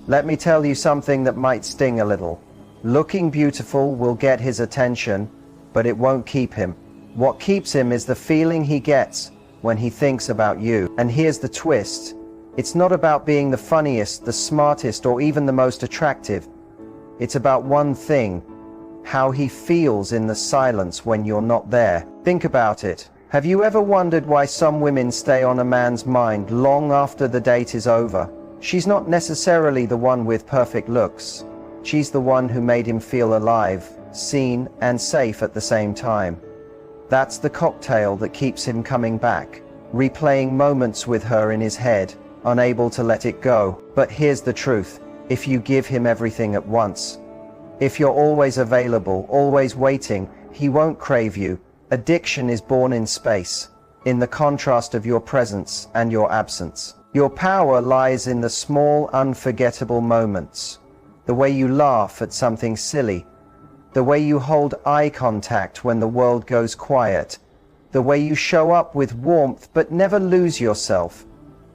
Let me tell you something that might sting a little. Looking beautiful will get his attention, but it won't keep him. What keeps him is the feeling he gets when he thinks about you. And here's the twist. It's not about being the funniest, the smartest, or even the most attractive. It's about one thing: how he feels in the silence when you're not there. Think about it. Have you ever wondered why some women stay on a man's mind long after the date is over? She's not necessarily the one with perfect looks. She's the one who made him feel alive, seen, and safe at the same time. That's the cocktail that keeps him coming back, replaying moments with her in his head, unable to let it go. But here's the truth: if you give him everything at once, if you're always available, always waiting, he won't crave you. Addiction is born in space, in the contrast of your presence and your absence. Your power lies in the small, unforgettable moments. The way you laugh at something silly, the way you hold eye contact when the world goes quiet, the way you show up with warmth but never lose yourself.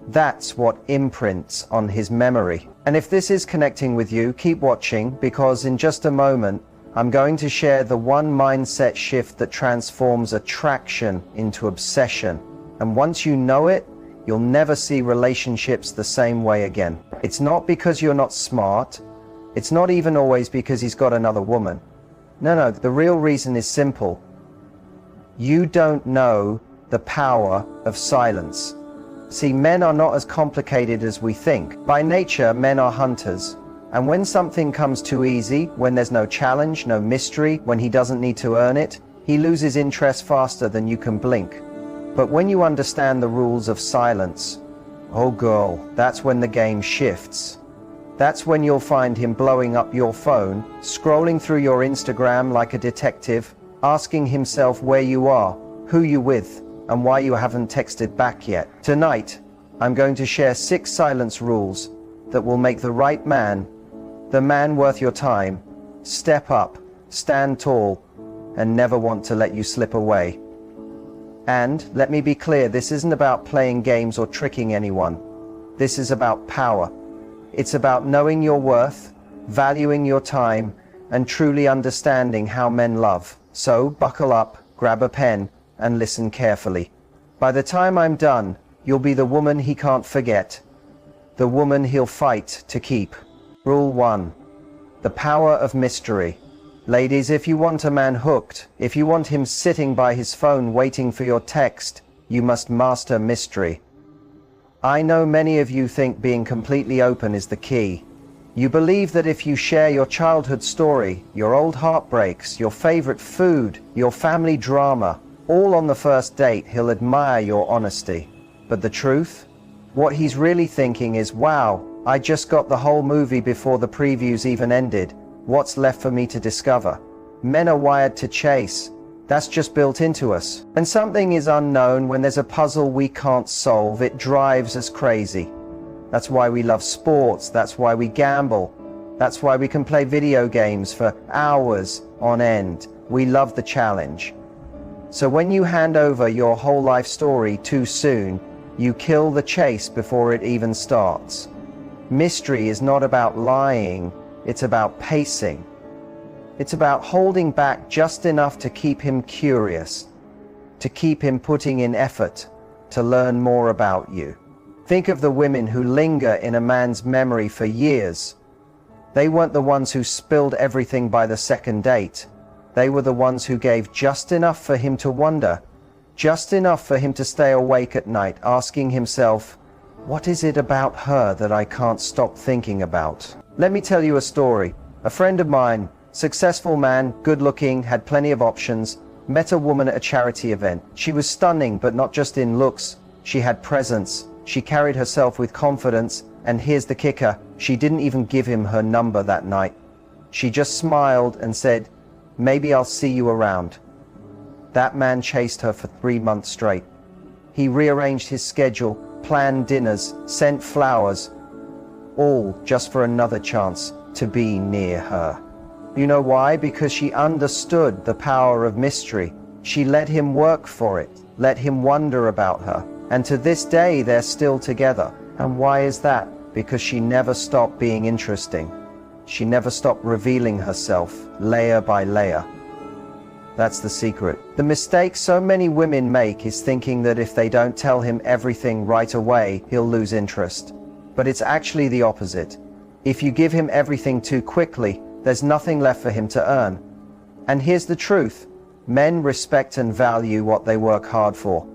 That's what imprints on his memory. And if this is connecting with you, keep watching, because in just a moment, I'm going to share the one mindset shift that transforms attraction into obsession. And once you know it, you'll never see relationships the same way again. It's not because you're not smart. It's not even always because he's got another woman. No, the real reason is simple. You don't know the power of silence. See, men are not as complicated as we think. By nature, men are hunters. And when something comes too easy, when there's no challenge, no mystery, when he doesn't need to earn it, he loses interest faster than you can blink. But when you understand the rules of silence, oh girl, that's when the game shifts. That's when you'll find him blowing up your phone, scrolling through your Instagram like a detective, asking himself where you are, who you with, and why you haven't texted back yet. Tonight, I'm going to share 6 silence rules that will make the right man, the man worth your time, step up, stand tall, and never want to let you slip away. And let me be clear, this isn't about playing games or tricking anyone. This is about power. It's about knowing your worth, valuing your time, and truly understanding how men love. So buckle up, grab a pen, and listen carefully. By the time I'm done, you'll be the woman he can't forget, the woman he'll fight to keep. Rule 1. The power of mystery. Ladies, if you want a man hooked, if you want him sitting by his phone waiting for your text, you must master mystery. I know many of you think being completely open is the key. You believe that if you share your childhood story, your old heartbreaks, your favorite food, your family drama, all on the first date, he'll admire your honesty. But the truth? What he's really thinking is, wow, I just got the whole movie before the previews even ended. What's left for me to discover? Men are wired to chase. That's just built into us. When something is unknown, when there's a puzzle we can't solve, it drives us crazy. That's why we love sports. That's why we gamble. That's why we can play video games for hours on end. We love the challenge. So when you hand over your whole life story too soon, you kill the chase before it even starts. Mystery is not about lying. It's about pacing. It's about holding back just enough to keep him curious, to keep him putting in effort, to learn more about you. Think of the women who linger in a man's memory for years. They weren't the ones who spilled everything by the second date. They were the ones who gave just enough for him to wonder, just enough for him to stay awake at night, asking himself, what is it about her that I can't stop thinking about? Let me tell you a story. A friend of mine, successful man, good looking, had plenty of options, met a woman at a charity event. She was stunning, but not just in looks. She had presence. She carried herself with confidence. And here's the kicker, she didn't even give him her number that night. She just smiled and said, maybe I'll see you around. That man chased her for 3 months straight. He rearranged his schedule, planned dinners, sent flowers, all just for another chance to be near her. You know why? Because she understood the power of mystery. She let him work for it, let him wonder about her. And to this day, they're still together. And why is that? because she never stopped being interesting. She never stopped revealing herself, layer by layer. That's the secret. The mistake so many women make is thinking that if they don't tell him everything right away, he'll lose interest. But it's actually the opposite. If you give him everything too quickly, there's nothing left for him to earn. And here's the truth. Men respect and value what they work hard for.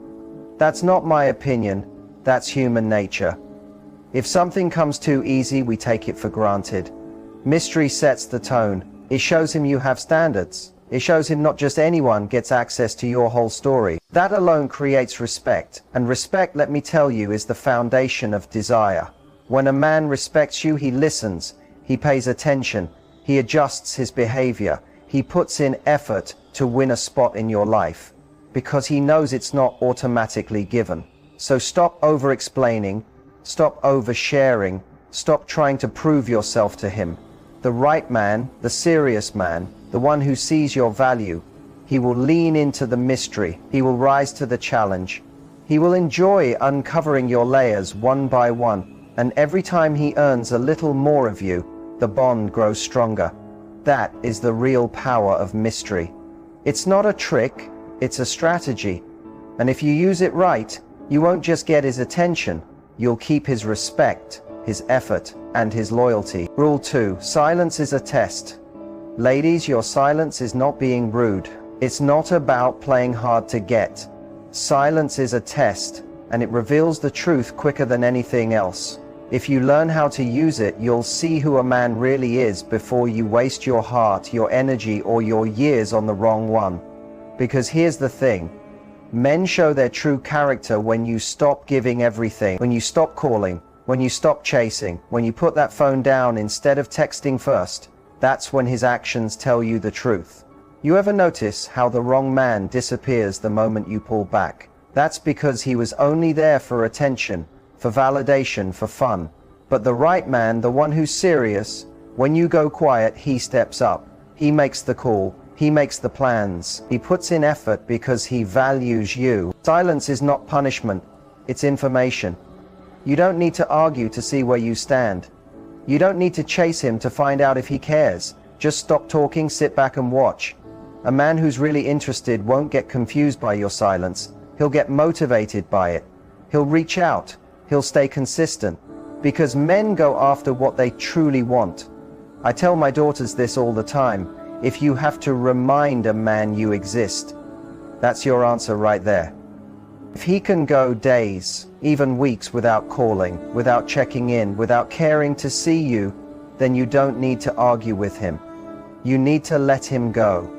That's not my opinion. That's human nature. If something comes too easy, we take it for granted. Mystery sets the tone. It shows him you have standards. It shows him not just anyone gets access to your whole story. That alone creates respect. And respect, let me tell you, is the foundation of desire. When a man respects you, he listens, he pays attention, he adjusts his behavior, he puts in effort to win a spot in your life, because he knows it's not automatically given. So stop over-explaining, stop oversharing, stop trying to prove yourself to him. The right man, the serious man, the one who sees your value, he will lean into the mystery, he will rise to the challenge, he will enjoy uncovering your layers one by one. And every time he earns a little more of you, the bond grows stronger. That is the real power of mystery. It's not a trick, it's a strategy. And if you use it right, you won't just get his attention, you'll keep his respect, his effort, and his loyalty. Rule 2. Silence is a test. Ladies, your silence is not being rude. It's not about playing hard to get. Silence is a test, and it reveals the truth quicker than anything else. If you learn how to use it, you'll see who a man really is before you waste your heart, your energy, or your years on the wrong one. Because here's the thing. Men show their true character when you stop giving everything, when you stop calling, when you stop chasing, when you put that phone down instead of texting first. That's when his actions tell you the truth. You ever notice how the wrong man disappears the moment you pull back? That's because he was only there for attention, for validation, for fun. But the right man, the one who's serious, when you go quiet, he steps up. He makes the call. He makes the plans. He puts in effort because he values you. Silence is not punishment. It's information. You don't need to argue to see where you stand. You don't need to chase him to find out if he cares. Just stop talking, sit back and watch. A man who's really interested won't get confused by your silence. He'll get motivated by it. He'll reach out. He'll stay consistent, because men go after what they truly want. I tell my daughters this all the time. If you have to remind a man you exist, that's your answer right there. If he can go days, even weeks without calling, without checking in, without caring to see you, then you don't need to argue with him. You need to let him go.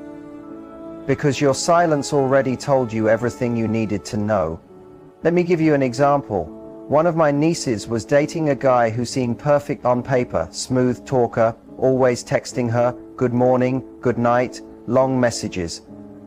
Because your silence already told you everything you needed to know. Let me give you an example. One of my nieces was dating a guy who seemed perfect on paper, smooth talker, always texting her, good morning, good night, long messages.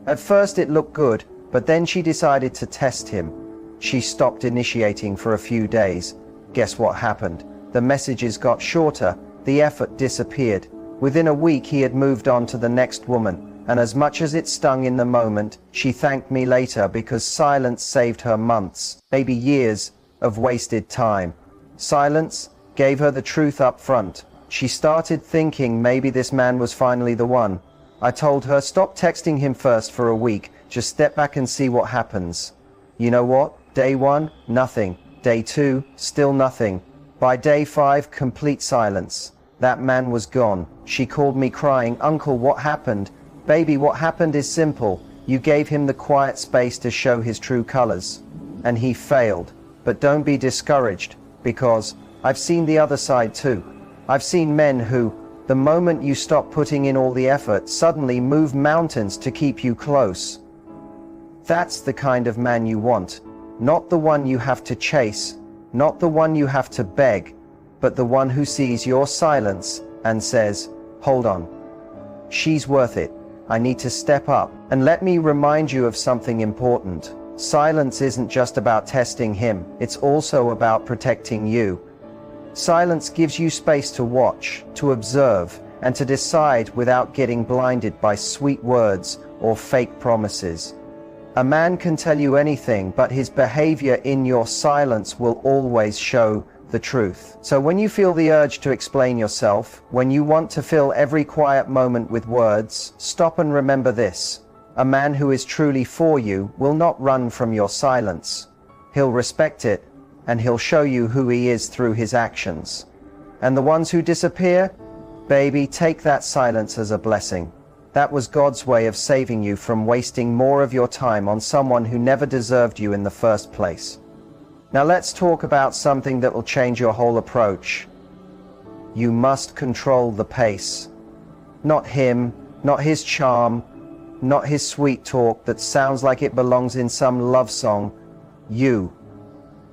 At first it looked good, but then she decided to test him. She stopped initiating for a few days. Guess what happened? The messages got shorter, the effort disappeared. Within a week he had moved on to the next woman, and as much as it stung in the moment, she thanked me later because silence saved her months, maybe years, of wasted time. Silence gave her the truth up front. She started thinking maybe this man was finally the one. I told her, stop texting him first for a week, just step back and see what happens. You know what? Day 1, nothing. Day 2, still nothing. By day 5, complete silence. That man was gone. She called me crying, Uncle, what happened? Baby, what happened is simple. You gave him the quiet space to show his true colors. And he failed. But don't be discouraged, because I've seen the other side too. I've seen men who, the moment you stop putting in all the effort, suddenly move mountains to keep you close. That's the kind of man you want. Not the one you have to chase, not the one you have to beg, but the one who sees your silence and says, hold on. She's worth it. I need to step up. And let me remind you of something important. Silence isn't just about testing him, it's also about protecting you. Silence gives you space to watch, to observe, and to decide without getting blinded by sweet words or fake promises. A man can tell you anything, but his behavior in your silence will always show the truth. So when you feel the urge to explain yourself, when you want to fill every quiet moment with words, stop and remember this. A man who is truly for you will not run from your silence. He'll respect it, and he'll show you who he is through his actions. And the ones who disappear, baby, take that silence as a blessing. That was God's way of saving you from wasting more of your time on someone who never deserved you in the first place. Now let's talk about something that will change your whole approach. You must control the pace. Not him, not his charm, not his sweet talk that sounds like it belongs in some love song. You.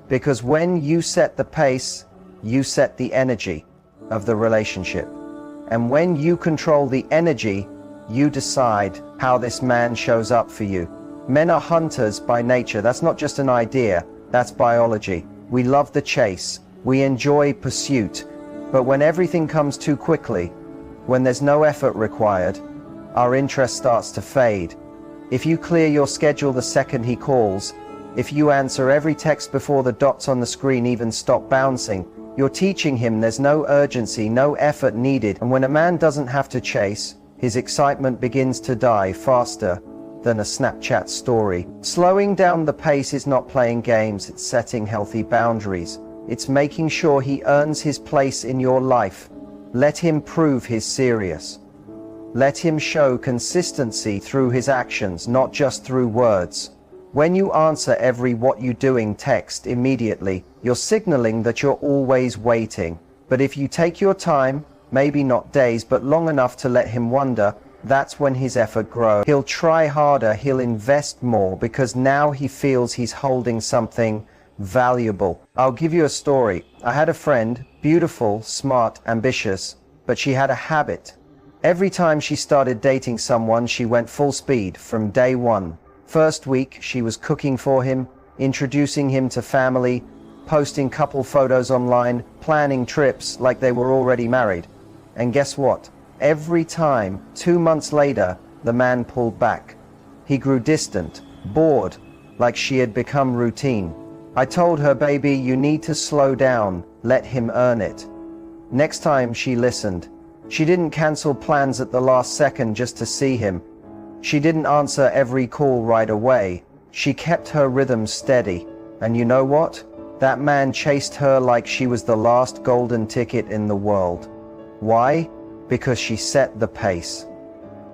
Because when you set the pace, you set the energy of the relationship. And when you control the energy, you decide how this man shows up for you. Men are hunters by nature. That's not just an idea, that's biology. We love the chase. We enjoy pursuit. But when everything comes too quickly, when there's no effort required, our interest starts to fade. If you clear your schedule the second he calls, if you answer every text before the dots on the screen even stop bouncing, you're teaching him there's no urgency, no effort needed. And when a man doesn't have to chase, his excitement begins to die faster than a Snapchat story. Slowing down the pace is not playing games, it's setting healthy boundaries. It's making sure he earns his place in your life. Let him prove he's serious. Let him show consistency through his actions, not just through words. When you answer every "what you doing" text immediately, you're signaling that you're always waiting. But if you take your time, maybe not days, but long enough to let him wonder, that's when his effort grows. He'll try harder, he'll invest more, because now he feels he's holding something valuable. I'll give you a story. I had a friend, beautiful, smart, ambitious, but she had a habit. Every time she started dating someone, she went full speed from day one. First week, she was cooking for him, introducing him to family, posting couple photos online, planning trips like they were already married. And guess what? Every time, 2 months later, the man pulled back. He grew distant, bored, like she had become routine. I told her, baby, you need to slow down, let him earn it. Next time she listened. She didn't cancel plans at the last second just to see him. She didn't answer every call right away. She kept her rhythm steady. And you know what? That man chased her like she was the last golden ticket in the world. Why? Because she set the pace.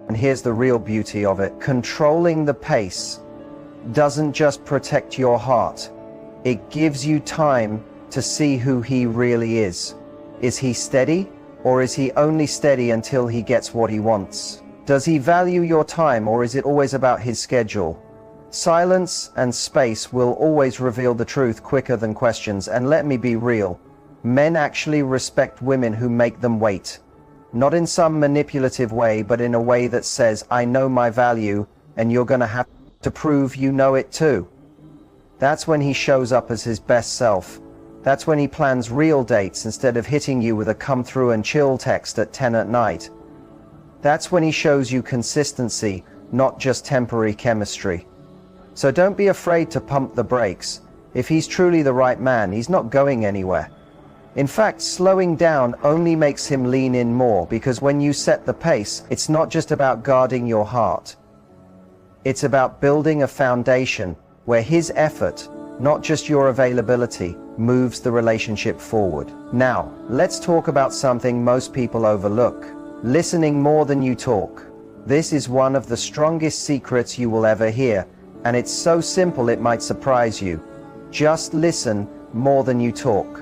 And here's the real beauty of it. Controlling the pace doesn't just protect your heart. It gives you time to see who he really is. Is he steady, or is he only steady until he gets what he wants? Does he value your time, or is it always about his schedule? Silence and space will always reveal the truth quicker than questions. And let me be real. Men actually respect women who make them wait. Not in some manipulative way, but in a way that says, I know my value, and you're gonna have to prove you know it too. That's when he shows up as his best self. That's when he plans real dates instead of hitting you with a come through and chill text at 10 at night. That's when he shows you consistency, not just temporary chemistry. So don't be afraid to pump the brakes. If he's truly the right man, he's not going anywhere. In fact, slowing down only makes him lean in more, because when you set the pace, it's not just about guarding your heart. It's about building a foundation where his effort, not just your availability, moves the relationship forward. Now, let's talk about something most people overlook. Listening more than you talk. This is one of the strongest secrets you will ever hear, and it's so simple it might surprise you. Just listen more than you talk.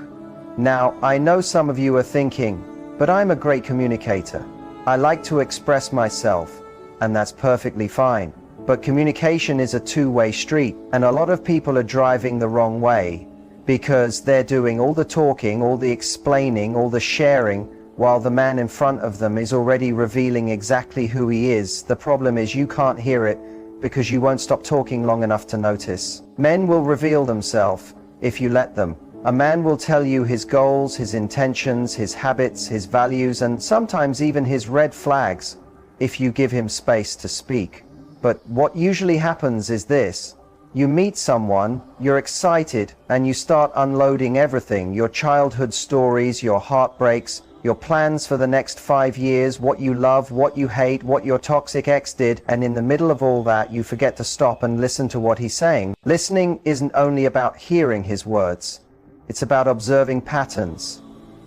Now, I know some of you are thinking, but I'm a great communicator. I like to express myself, and that's perfectly fine. But communication is a two-way street, and a lot of people are driving the wrong way because they're doing all the talking, all the explaining, all the sharing, while the man in front of them is already revealing exactly who he is. The problem is you can't hear it because you won't stop talking long enough to notice. Men will reveal themselves if you let them. A man will tell you his goals, his intentions, his habits, his values, and sometimes even his red flags if you give him space to speak. But what usually happens is this. You meet someone, you're excited, and you start unloading everything, your childhood stories, your heartbreaks, your plans for the next 5 years, what you love, what you hate, what your toxic ex did, and in the middle of all that, you forget to stop and listen to what he's saying. Listening isn't only about hearing his words, it's about observing patterns.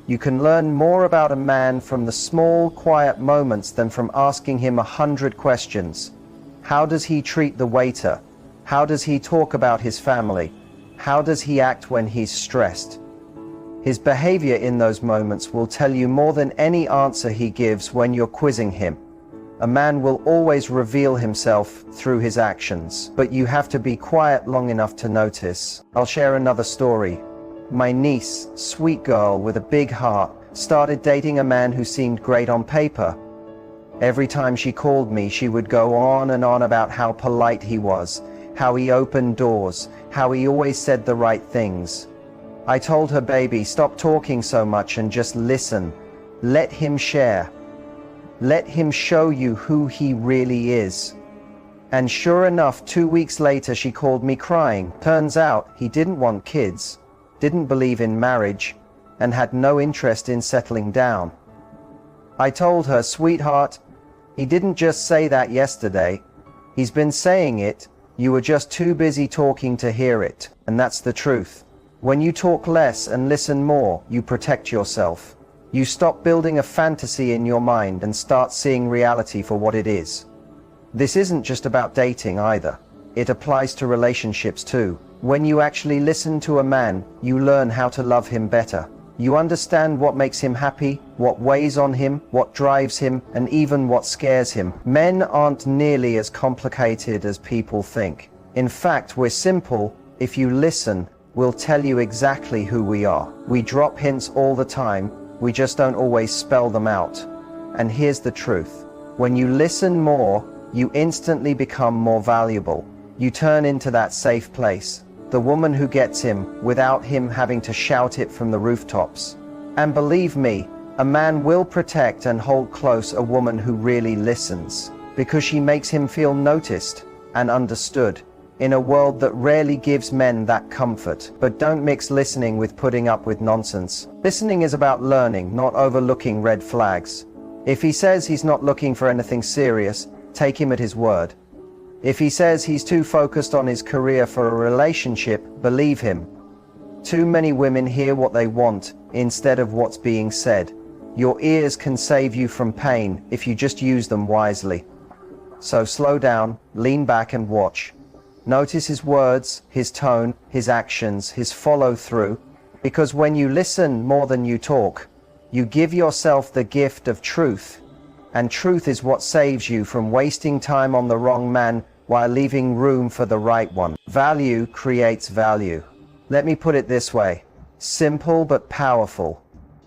You can learn more about a man from the small, quiet moments than from asking him 100 questions. How does he treat the waiter? How does he talk about his family? How does he act when he's stressed? His behavior in those moments will tell you more than any answer he gives when you're quizzing him. A man will always reveal himself through his actions, but you have to be quiet long enough to notice. I'll share another story. My niece, sweet girl with a big heart, started dating a man who seemed great on paper. Every time she called me, she would go on and on about how polite he was, how he opened doors, how he always said the right things. I told her, baby, stop talking so much and just listen. Let him share. Let him show you who he really is. And sure enough, 2 weeks later, she called me crying. Turns out he didn't want kids, didn't believe in marriage, and had no interest in settling down. I told her, sweetheart, he didn't just say that yesterday. He's been saying it. You were just too busy talking to hear it. And that's the truth. When you talk less and listen more, you protect yourself. You stop building a fantasy in your mind and start seeing reality for what it is. This isn't just about dating either. It applies to relationships too. When you actually listen to a man, you learn how to love him better. You understand what makes him happy, what weighs on him, what drives him, and even what scares him. Men aren't nearly as complicated as people think. In fact, we're simple. If you listen, we'll tell you exactly who we are. We drop hints all the time, we just don't always spell them out. And here's the truth. When you listen more, you instantly become more valuable. You turn into that safe place. The woman who gets him without him having to shout it from the rooftops. And believe me, a man will protect and hold close a woman who really listens, because she makes him feel noticed and understood in a world that rarely gives men that comfort. But don't mix listening with putting up with nonsense. Listening is about learning, not overlooking red flags. If he says he's not looking for anything serious, take him at his word. If he says he's too focused on his career for a relationship, believe him. Too many women hear what they want instead of what's being said. Your ears can save you from pain if you just use them wisely. So slow down, lean back and watch. Notice his words, his tone, his actions, his follow-through. Because when you listen more than you talk, you give yourself the gift of truth. And truth is what saves you from wasting time on the wrong man while leaving room for the right one. Value creates value. Let me put it this way. Simple but powerful.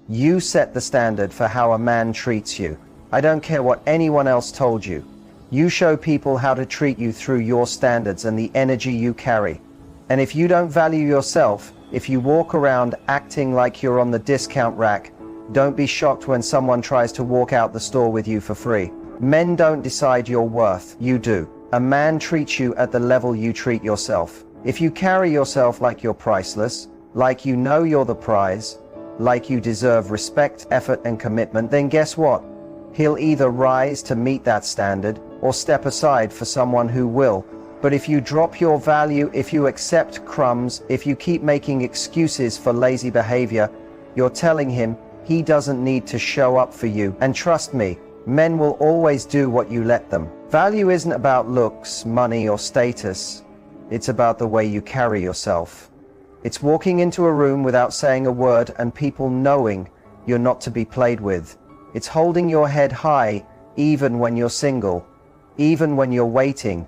You set the standard for how a man treats you. I don't care what anyone else told you. You show people how to treat you through your standards and the energy you carry. And if you don't value yourself, if you walk around acting like you're on the discount rack, don't be shocked when someone tries to walk out the store with you for free. Men don't decide your worth, you do. A man treats you at the level you treat yourself. If you carry yourself like you're priceless, like you know you're the prize, like you deserve respect, effort, and commitment, then guess what? He'll either rise to meet that standard or step aside for someone who will. But if you drop your value, if you accept crumbs, if you keep making excuses for lazy behavior, you're telling him he doesn't need to show up for you. And trust me, men will always do what you let them. Value isn't about looks, money, or status. It's about the way you carry yourself. It's walking into a room without saying a word and people knowing you're not to be played with. It's holding your head high even when you're single, even when you're waiting,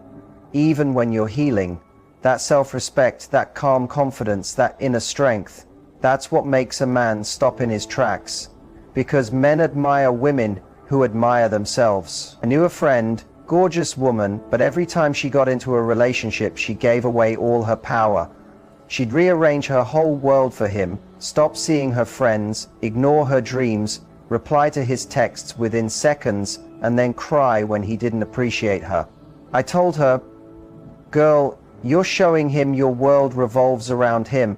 even when you're healing. That self-respect, that calm confidence, that inner strength, that's what makes a man stop in his tracks. Because men admire women who admire themselves. I knew a friend, gorgeous woman, but every time she got into a relationship, she gave away all her power. She'd rearrange her whole world for him, stop seeing her friends, ignore her dreams, reply to his texts within seconds, and then cry when he didn't appreciate her. I told her, girl, You're showing him your world revolves around him.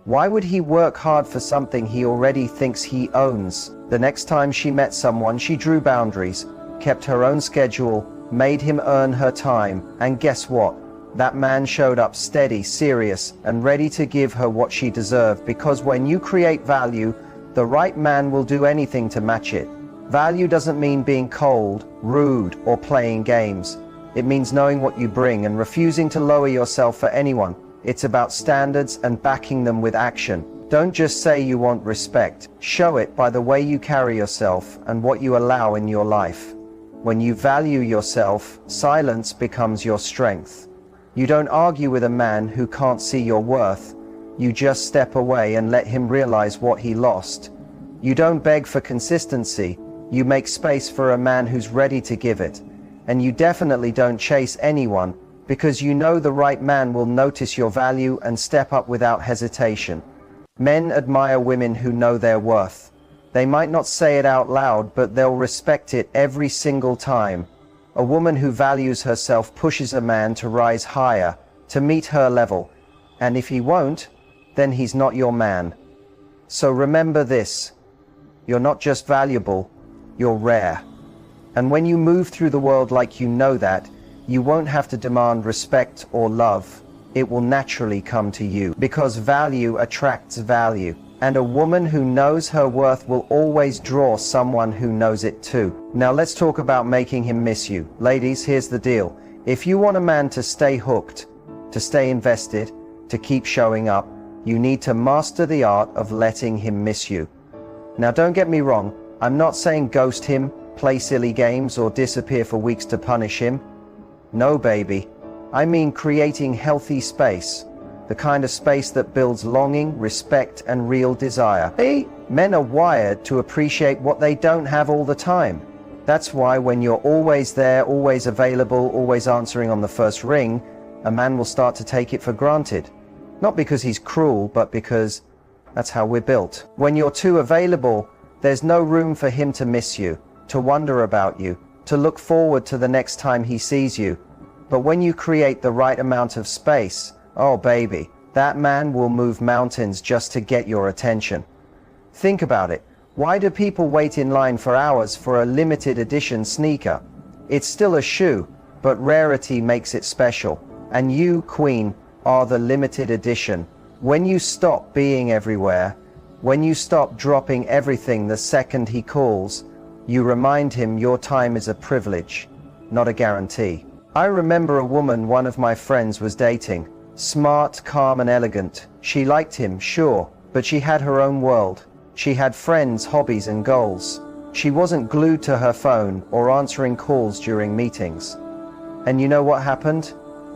Why would he work hard for something he already thinks he owns? The next time she met someone, she drew boundaries, kept her own schedule, made him earn her time, and guess what? That man showed up steady, serious, and ready to give her what she deserved, because when you create value, the right man will do anything to match it. Value doesn't mean being cold, rude, or playing games. It means knowing what you bring and refusing to lower yourself for anyone. It's about standards and backing them with action. Don't just say you want respect. Show it by the way you carry yourself and what you allow in your life. When you value yourself, silence becomes your strength. You don't argue with a man who can't see your worth. You just step away and let him realize what he lost. You don't beg for consistency. You make space for a man who's ready to give it. And you definitely don't chase anyone, because you know the right man will notice your value and step up without hesitation. Men admire women who know their worth. They might not say it out loud, but they'll respect it every single time. A woman who values herself pushes a man to rise higher, to meet her level. And if he won't, then he's not your man. So remember this: you're not just valuable, you're rare. And when you move through the world like you know that, you won't have to demand respect or love. It will naturally come to you, because value attracts value. And a woman who knows her worth will always draw someone who knows it too. Now let's talk about making him miss you. Ladies, here's the deal. If you want a man to stay hooked, to stay invested, to keep showing up, you need to master the art of letting him miss you. Now don't get me wrong, I'm not saying ghost him, play silly games, or disappear for weeks to punish him. No, baby. I mean creating healthy space. The kind of space that builds longing, respect, and real desire. Hey, men are wired to appreciate what they don't have all the time. That's why when you're always there, always available, always answering on the first ring, a man will start to take it for granted. Not because he's cruel, but because that's how we're built. When you're too available, there's no room for him to miss you, to wonder about you, to look forward to the next time he sees you. But when you create the right amount of space, oh baby, that man will move mountains just to get your attention. Think about it. Why do people wait in line for hours for a limited edition sneaker? It's still a shoe, but rarity makes it special. And you, queen, are the limited edition. When you stop being everywhere, when you stop dropping everything the second he calls, you remind him your time is a privilege, not a guarantee. I remember a woman one of my friends was dating. Smart, calm, and elegant. She liked him, sure, but she had her own world. She had friends, hobbies, and goals. She wasn't glued to her phone or answering calls during meetings. And you know what happened?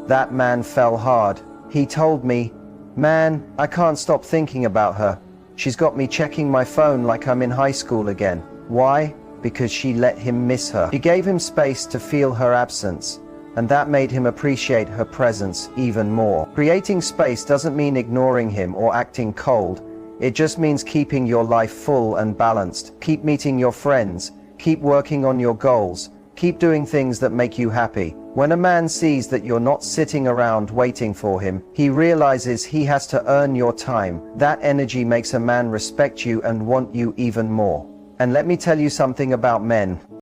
That man fell hard. He told me, "Man, I can't stop thinking about her. She's got me checking my phone like I'm in high school again." Why? Because she let him miss her. She gave him space to feel her absence, and that made him appreciate her presence even more. Creating space doesn't mean ignoring him or acting cold. It just means keeping your life full and balanced. Keep meeting your friends. Keep working on your goals. Keep doing things that make you happy. When a man sees that you're not sitting around waiting for him, he realizes he has to earn your time. That energy makes a man respect you and want you even more. And let me tell you something about men.